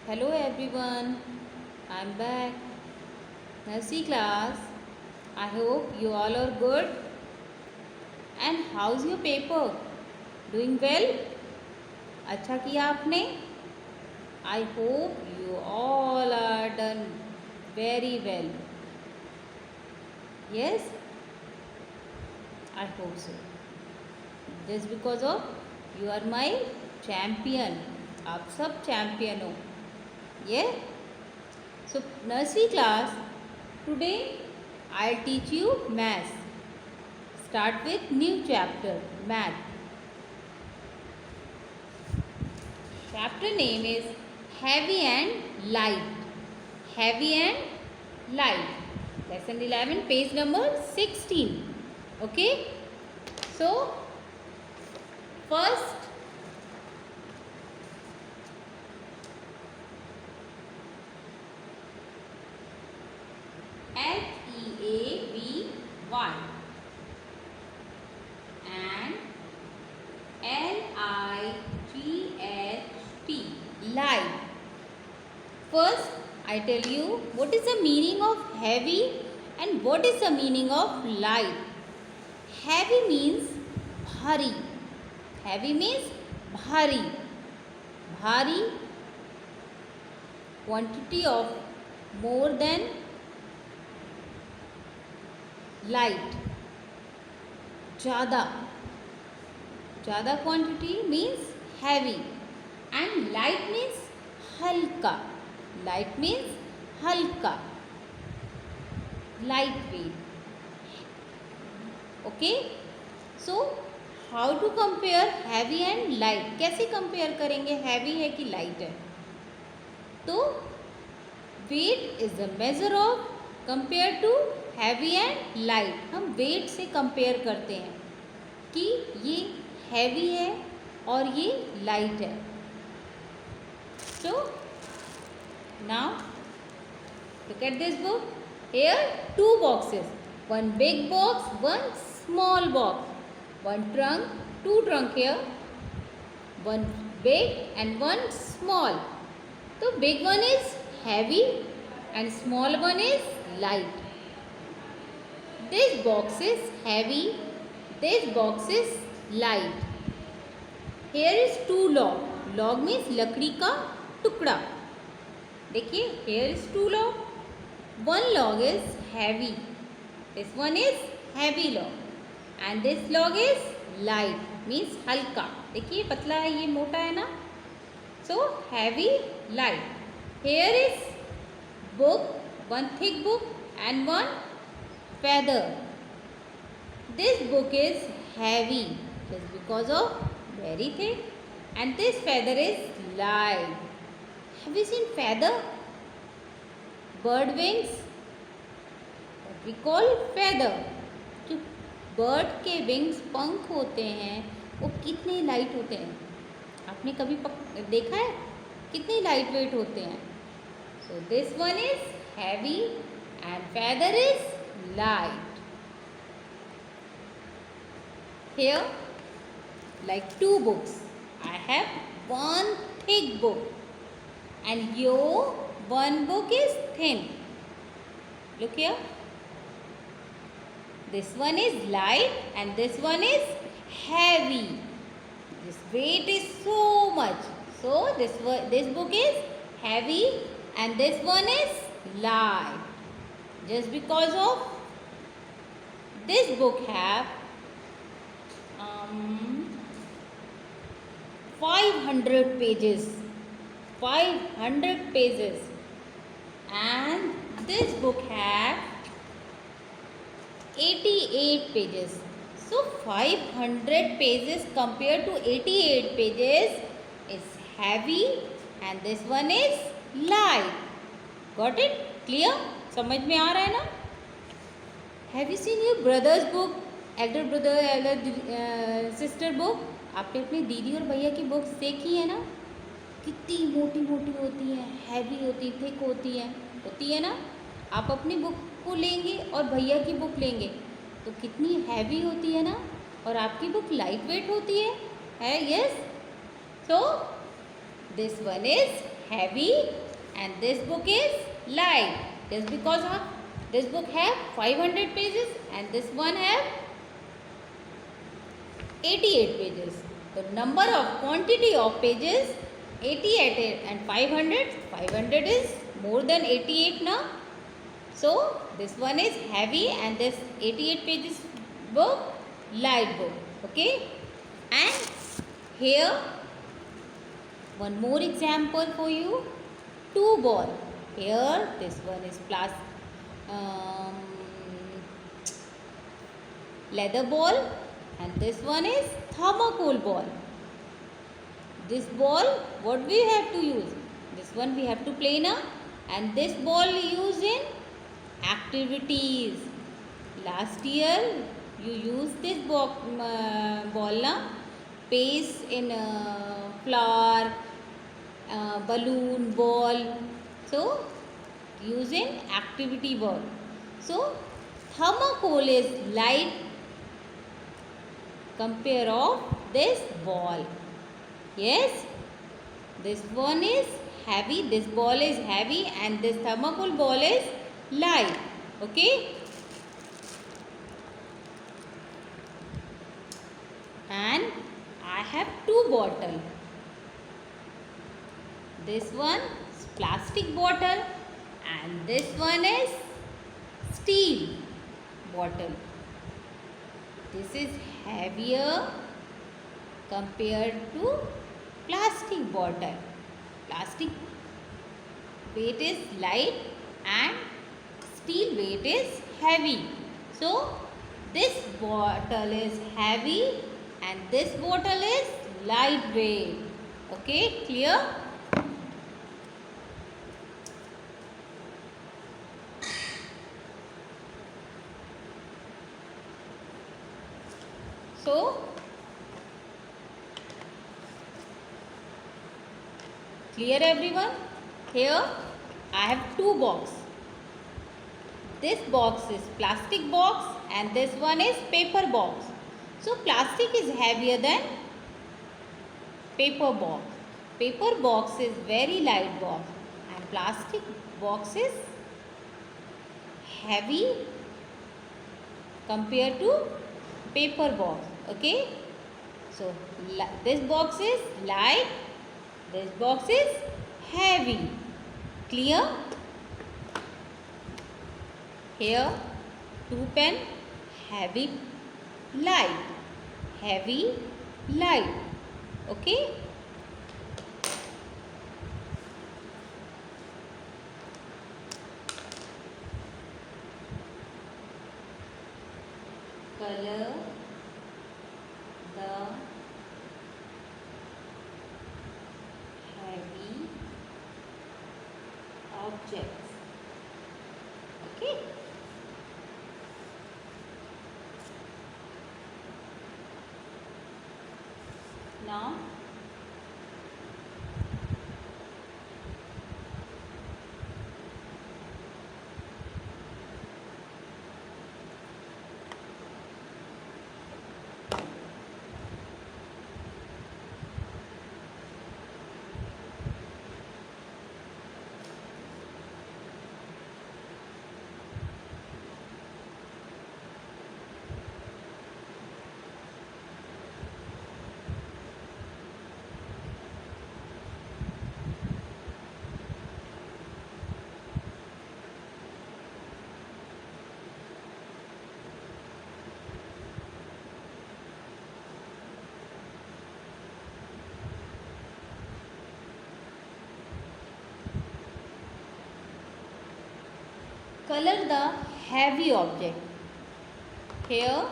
Hello everyone, I'm back. Nursery class. I hope you all are good. And how's your paper? Doing well? अच्छा किया आपने? I hope you all are done very well. Yes, I hope so. Just because of you are my champion. आप सब champion हो. Yeah? So nursery class, today I'll teach you maths. Start with new chapter, math. Chapter name is heavy and light. Heavy and light. Lesson 11, page number 16. Okay? So first HEAV 1 and LIGHT, light. First I tell you what is the meaning of heavy and what is the meaning of light. Heavy means bhari. Heavy means bhari. Bhari, quantity of more than light. Jada. Jada quantity means heavy. And light means halka. Light means halka. Lightweight. Okay. So how to compare heavy and light? कैसे compare करेंगे heavy है कि light है? तो weight is the measure of compared to heavy and light. हम weight से compare करते हैं कि ये heavy है और ये light है. So now look at this book. Here two boxes. One big box, one small box. One trunk, two trunk here. One big and one small. So big one is heavy and small one is light. This box is heavy. This box is light. Here is two log. Log means लकड़ी का टुकड़ा. देखिए, here is two log. One log is heavy. This one is heavy log. And this log is light. Means हल्का. देखिए, पतला है, ये मोटा है ना. So heavy, light. Here is book, one thick book and one feather. This book is heavy just because of very thick, and this feather is light. Have you seen feather? Bird wings, what we call feather. जो bird के wings पंख होते हैं वो कितने light होते हैं, आपने कभी देखा है? कितने लाइट वेट होते हैं? So this one is heavy and feather is light. Here, like two books, I have one thick book and here one book is thin. Look here. This one is light and this one is heavy. This weight is so much. So this book is heavy and this one is light. Just because of this book have 500 pages. 500 pages. And this book have 88 pages. So 500 pages compared to 88 pages is heavy and this one is light. Got it? Clear? समझ में आ रहा है ना? Have you seen your brother's book? Elder brother, elder sister book? आपने अपनी दीदी और भैया की बुक्स देखी है ना? कितनी मोटी मोटी होती हैं, हैवी होती, थिक होती है ना? आप अपनी बुक को लेंगे और भैया की बुक लेंगे तो कितनी हैवी होती है ना, और आपकी बुक लाइट वेट होती है. Yes. So this one is heavy and this book is light. Just because of this book have 500 pages and this one have 88 pages. The number of quantity of pages 88 and 500. 500 is more than 88 now. So this one is heavy and this 88 pages book light book. Okay. And here one more example for you. 2 ball. Here this one is leather ball and this one is thermocol ball. This ball what we have to use? This one we have to play now, and this ball used in activities. Last year you used this ball now. Paste in flower, balloon, ball. So using activity ball. So thermocol is light compare of this ball. Yes, this one is heavy, this ball is heavy and this thermocol ball is light. Okay. And I have 2 bottles. This one is plastic bottle and this one is steel bottle. This is heavier compared to plastic bottle. Plastic weight is light and steel weight is heavy. So this bottle is heavy and this bottle is lightweight. Okay, clear? So clear everyone? Here I have 2 boxes. This box is plastic box and this one is paper box. So plastic is heavier than paper box. Paper box is very light box and plastic box is heavy compared to paper box. Okay. So this box is light, this box is heavy. Clear? Here 2 pen, heavy, light, heavy, light. Okay. Color the heavy objects. Okay. Now color the heavy object. Here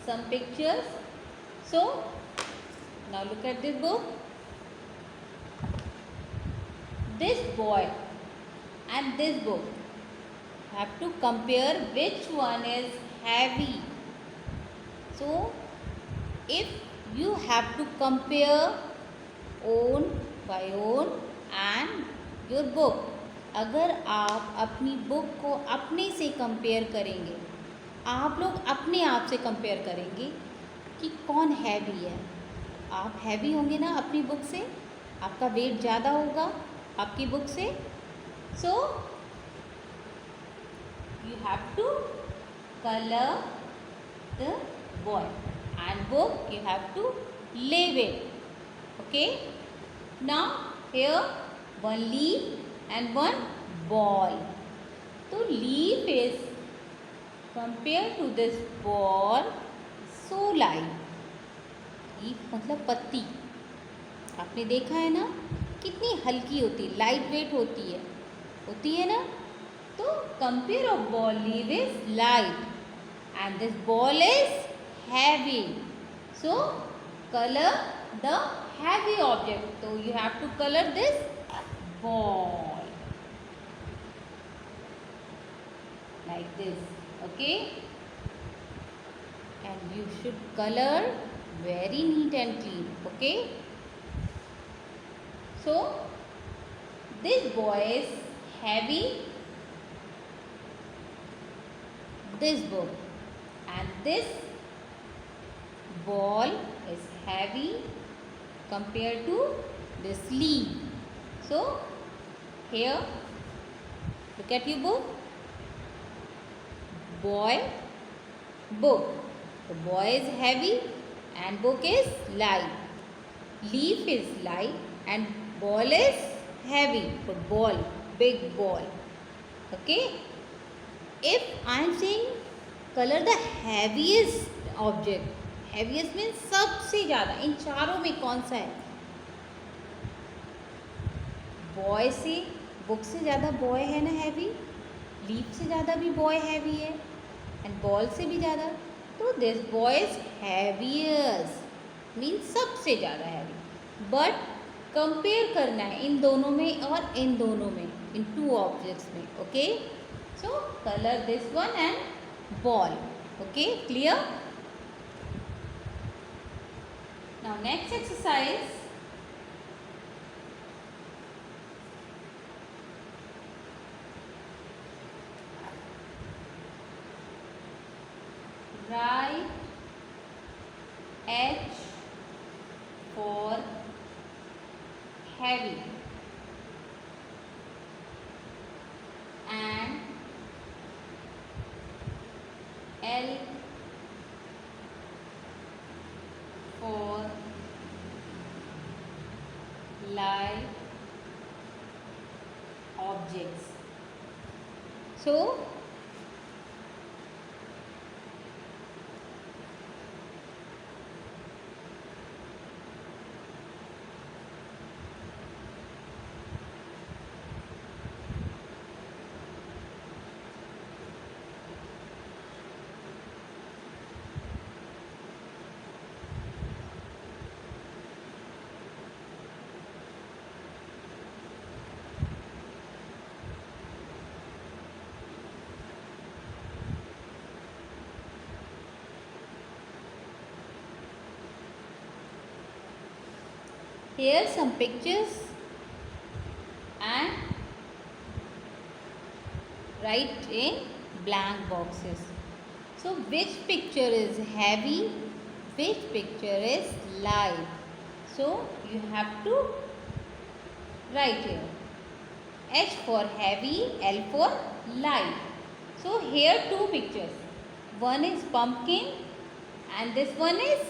some pictures. So now look at this book. This boy and this book have to compare which one is heavy. So if you have to compare own by own and your book, अगर आप अपनी book को अपने से compare करेंगे, आप लोग अपने आप से कंपेयर करेंगे कि कौन हैवी है. आप हैवी होंगे ना अपनी बुक से, आपका वेट ज़्यादा होगा आपकी बुक से? सो you have to color the boy, and book you have to leave it. Okay, now here one leaf and one ball. So leaf is compared to this ball so light. Leaf मतलब पत्ती, आपने देखा है ना कितनी हल्की होती है, लाइट वेट होती है ना. तो compare of ball leaf is light and this ball is heavy. So color the heavy object. So you have to color this ball like this. Okay, and you should color very neat and clean. Okay, so this boy is heavy, this book, and this ball is heavy compared to this leaf. So here look at your book, boy, book. The boy is heavy and book is light. Leaf is light and ball is heavy. So ball, big ball. Okay, if I am saying color the heaviest object, heaviest means सबसे ज़्यादा, इन चारों में कौन सा है? Boy से, book से ज़्यादा बॉय है ना हैवी, लीफ से ज़्यादा भी बॉय हैवी है, एंड बॉल से भी ज़्यादा. तो this boy is heaviest means सबसे ज़्यादा हैवी. बट कंपेयर करना है इन दोनों में और इन दोनों में, इन टू ऑब्जेक्ट्स में. Okay, so colour this one and ball. Okay, clear? Now next exercise, write H for heavy and L for light objects. So here some pictures and write in blank boxes. So which picture is heavy, which picture is light? So you have to write here. H for heavy, L for light. So here two pictures. One is pumpkin and this one is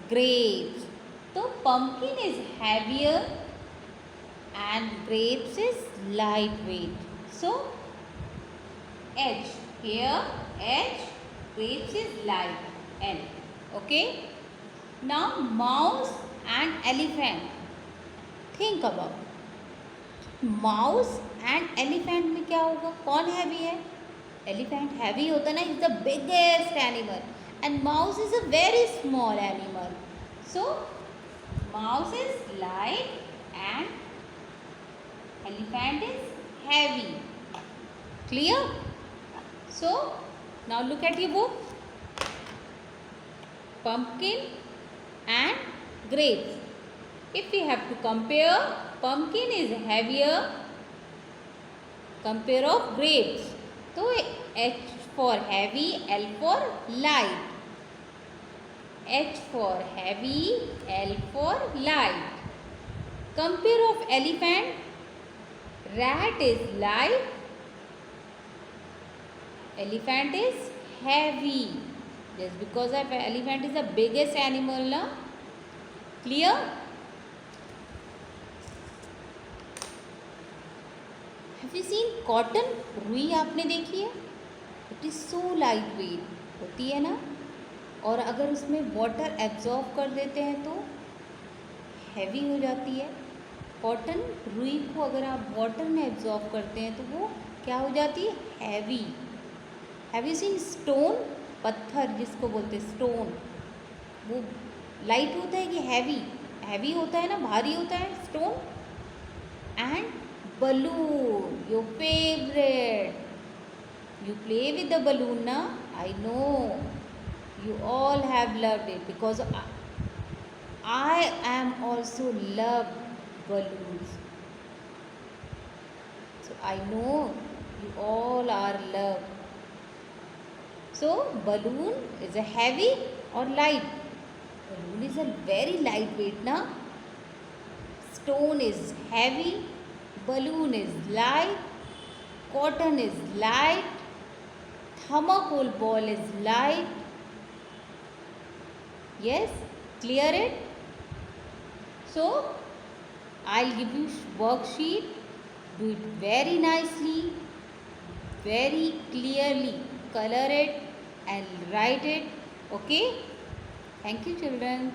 grapes. So pumpkin is heavier and grapes is lightweight. So H here, H, grapes is light, L. Okay. Now mouse and elephant. Think about mouse and elephant में क्या होगा, कौन heavy है? Elephant heavy होता है ना, is the biggest animal and mouse is a very small animal. So mouse is light and elephant is heavy. Clear? So now look at your book. Pumpkin and grapes. If we have to compare, pumpkin is heavier compare of grapes. So H for heavy, L for light. H for heavy, L for light. Compare of elephant rat is light, elephant is heavy. Just because of elephant is the biggest animal, na? Clear? Have you seen cotton? रुई आपने देखी है? It is so light weight होती है ना, और अगर उसमें वाटर एब्जॉर्ब कर देते हैं तो हैवी हो जाती है. कॉटन रुई को अगर आप वाटर में एब्जॉर्ब करते हैं तो वो क्या हो जाती है? Heavy. Have you seen stone? पत्थर जिसको बोलते हैं स्टोन, वो लाइट होता है कि हैवी? हैवी होता है ना, भारी होता है stone. And balloon, your favorite. You play with the balloon, na? I know. You all have loved it because I am also love balloons. So I know you all are love. So balloon is a heavy or light? Balloon is a very lightweight, na? Stone is heavy. Balloon is light, cotton is light, thermocol ball is light. Yes, clear it? So, I'll give you worksheet. Do it very nicely, very clearly. Color it and write it. Okay? Thank you, children.